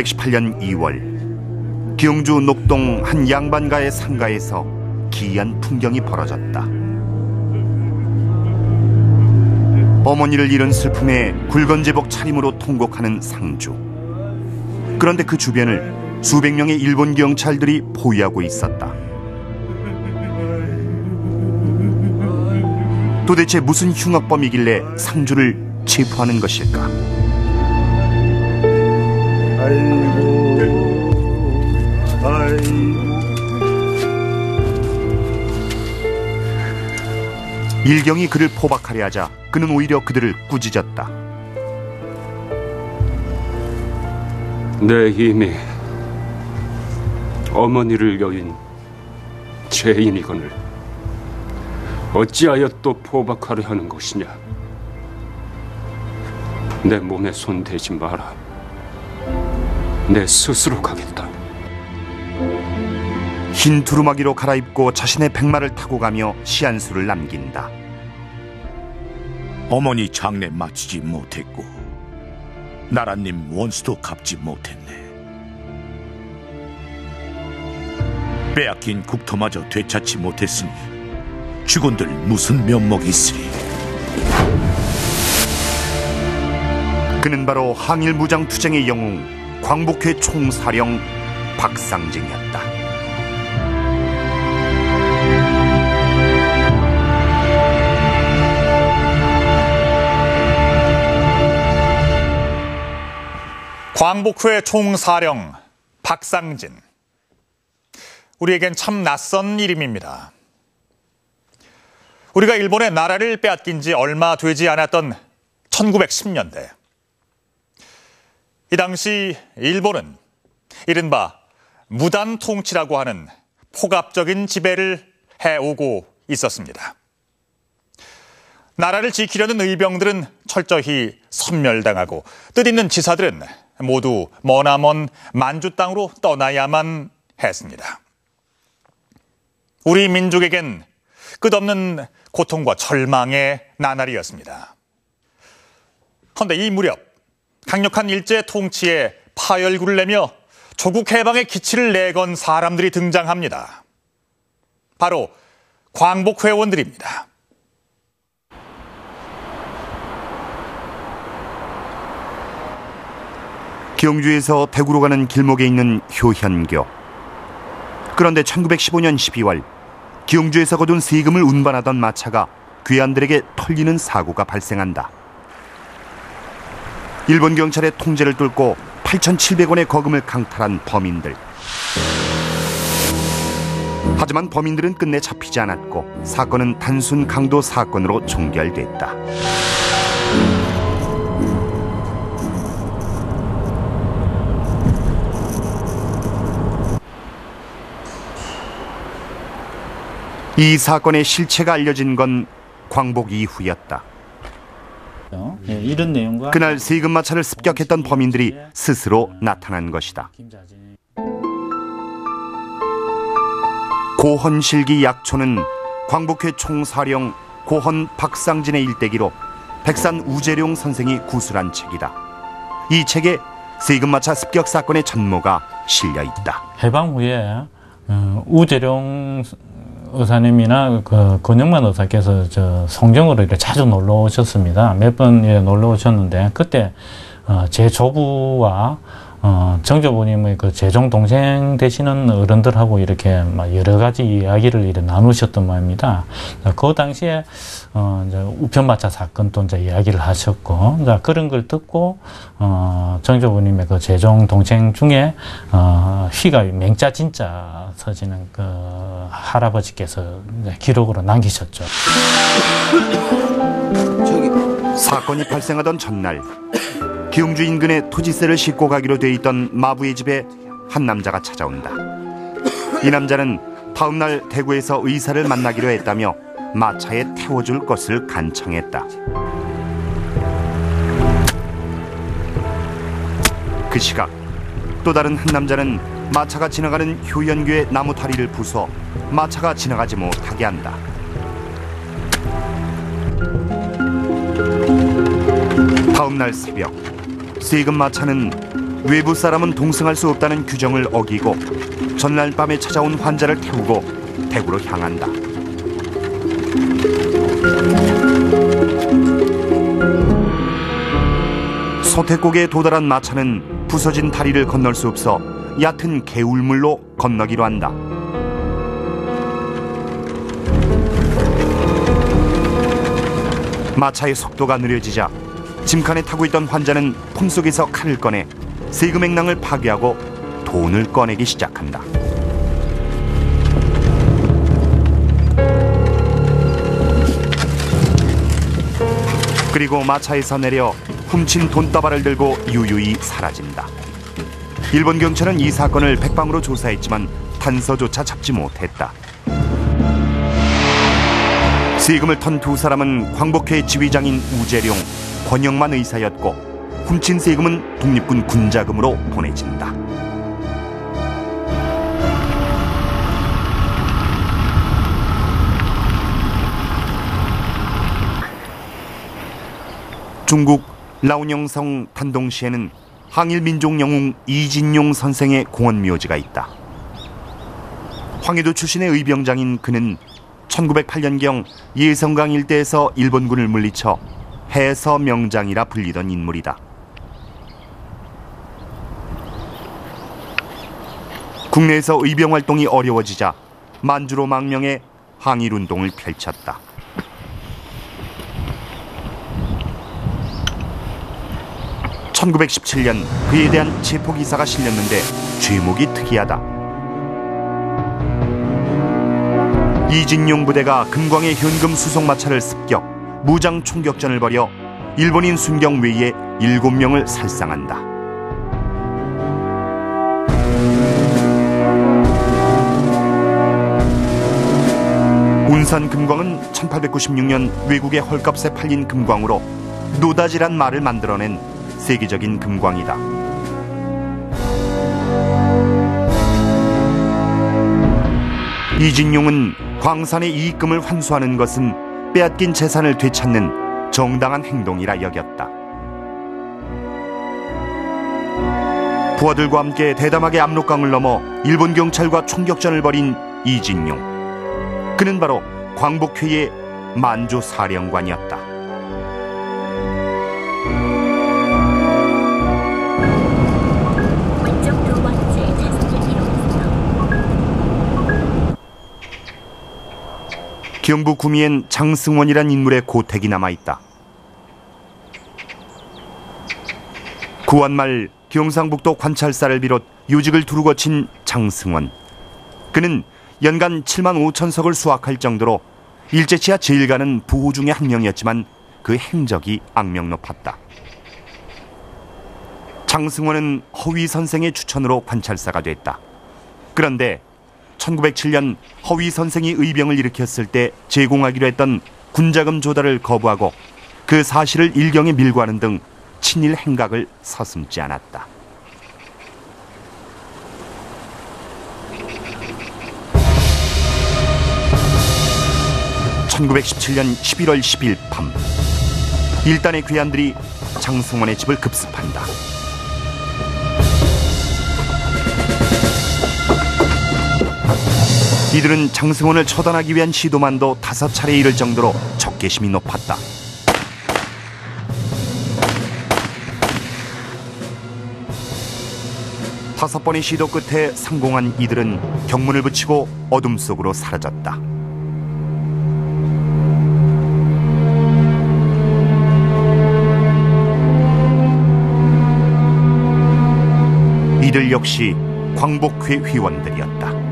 1918년 2월 기영주 녹동 한 양반가의 상가에서 기이한 풍경이 벌어졌다. 어머니를 잃은 슬픔에 굵은 제복 차림으로 통곡하는 상주. 그런데 그 주변을 수백 명의 일본 경찰들이 포위하고 있었다. 도대체 무슨 흉악범이길래 상주를 체포하는 것일까? 아이고. 일경이 그를 포박하려 하자 그는 오히려 그들을 꾸짖었다. 내 힘이 어머니를 여인 죄인이거늘 어찌하여 또 포박하려 하는 것이냐. 내 몸에 손대지 마라. 내 스스로 가겠다. 흰 두루마기로 갈아입고 자신의 백마를 타고 가며 시한수를 남긴다. 어머니 장례 마치지 못했고 나라님 원수도 갚지 못했네. 빼앗긴 국토마저 되찾지 못했으니 죽은들 무슨 면목이 있으리. 그는 바로 항일무장투쟁의 영웅 광복회 총사령 박상진이었다. 광복회 총사령 박상진. 우리에겐 참 낯선 이름입니다. 우리가 일본의 나라를 빼앗긴 지 얼마 되지 않았던 1910년대. 이 당시 일본은 이른바 무단 통치라고 하는 폭압적인 지배를 해오고 있었습니다. 나라를 지키려는 의병들은 철저히 섬멸당하고 뜻있는 지사들은 모두 머나먼 만주 땅으로 떠나야만 했습니다. 우리 민족에겐 끝없는 고통과 절망의 나날이었습니다. 그런데 이 무렵 강력한 일제 통치에 파열구를 내며 조국 해방의 기치를 내건 사람들이 등장합니다. 바로 광복회원들입니다. 경주에서 대구로 가는 길목에 있는 효현교. 그런데 1915년 12월 경주에서 거둔 세금을 운반하던 마차가 귀환들에게 털리는 사고가 발생한다. 일본 경찰의 통제를 뚫고 8,700원의 거금을 강탈한 범인들. 하지만 범인들은 끝내 잡히지 않았고 사건은 단순 강도 사건으로 종결됐다. 이 사건의 실체가 알려진 건 광복 이후였다. 이런 내용과 그날 세금 마차를 습격했던 범인들이 스스로 나타난 것이다. 고헌실기 약초는 광복회 총사령 고헌 박상진의 일대기로 백산 우재룡 선생이 구술한 책이다. 이 책에 세금 마차 습격 사건의 전모가 실려 있다. 해방 후에 우재룡 의사님이나 권영만 의사께서 성정으로 이렇게 자주 놀러 오셨습니다. 몇 번 놀러 오셨는데 그때 제 조부와 정조부님의 그 재종 동생 되시는 어른들하고 이렇게 막 여러 가지 이야기를 이렇게 나누셨던 모양입니다. 그 당시에 이제 우편마차 사건 또 이제 이야기를 하셨고, 이제 그런 걸 듣고 정조부님의 그 재종 동생 중에 휘가 맹자 진자 서지는 그 할아버지께서 기록으로 남기셨죠. 사건이 발생하던 전날. 경주 인근에 토지세를 싣고 가기로 돼 있던 마부의 집에 한 남자가 찾아온다. 이 남자는 다음 날 대구에서 의사를 만나기로 했다며 마차에 태워줄 것을 간청했다. 그 시각 또 다른 한 남자는 마차가 지나가는 효연교의 나무 다리를 부숴 마차가 지나가지 못하게 한다. 다음 날 새벽 세금 마차는 외부 사람은 동승할 수 없다는 규정을 어기고 전날 밤에 찾아온 환자를 태우고 대구로 향한다. 소태곡에 도달한 마차는 부서진 다리를 건널 수 없어 얕은 개울물로 건너기로 한다. 마차의 속도가 느려지자 짐칸에 타고 있던 환자는 품속에서 칼을 꺼내 세금 행囊을 파괴하고 돈을 꺼내기 시작한다. 그리고 마차에서 내려 훔친 돈다발을 들고 유유히 사라진다. 일본 경찰은 이 사건을 백방으로 조사했지만 단서조차 잡지 못했다. 세금을 턴 두 사람은 광복회 지휘장인 우재룡, 권영만 의사였고 훔친 세금은 독립군 군자금으로 보내진다. 중국 라오녕성 단동시에는 항일민족영웅 이진용 선생의 공원묘지가 있다. 황해도 출신의 의병장인 그는 1908년경 예성강 일대에서 일본군을 물리쳐 해서명장이라 불리던 인물이다. 국내에서 의병활동이 어려워지자 만주로 망명해 항일운동을 펼쳤다. (1917년) 그에 대한 체포기사가 실렸는데 죄목이 특이하다. 이진용 부대가 금광의 현금 수송마차를 습격, 무장 총격전을 벌여 일본인 순경 외에 7명을 살상한다. 운산 금광은 1896년 외국에 헐값에 팔린 금광으로 노다지란 말을 만들어낸 세계적인 금광이다. 이진용은 광산의 이익금을 환수하는 것은 빼앗긴 재산을 되찾는 정당한 행동이라 여겼다. 부하들과 함께 대담하게 압록강을 넘어 일본 경찰과 총격전을 벌인 이진용. 그는 바로 광복회의 만주 사령관이었다. 경부 구미엔 장승원이란 인물의 고택이 남아있다. 구한말 경상북도 관찰사를 비롯 요직을 두루 거친 장승원. 그는 연간 7만 5천석을 수확할 정도로 일제치하 제일 가는 부호 중의 한 명이었지만 그 행적이 악명 높았다. 장승원은 허위 선생의 추천으로 관찰사가 됐다. 그런데 1907년 허위 선생이 의병을 일으켰을 때 제공하기로 했던 군자금 조달을 거부하고 그 사실을 일경에 밀고 하는 등 친일 행각을 서슴지 않았다. (1917년 11월 10일) 밤 일단의 괴한들이 장승원의 집을 급습한다. 이들은 장승원을 처단하기 위한 시도만도 5차례에 이를 정도로 적개심이 높았다. 다섯 번의 시도 끝에 성공한 이들은 경문을 붙이고 어둠 속으로 사라졌다. 이들 역시 광복회 회원들이었다.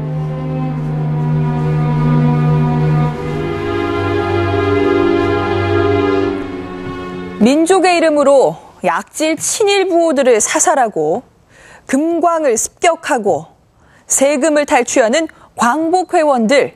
민족의 이름으로 약질 친일 부호들을 사살하고 금광을 습격하고 세금을 탈취하는 광복회원들.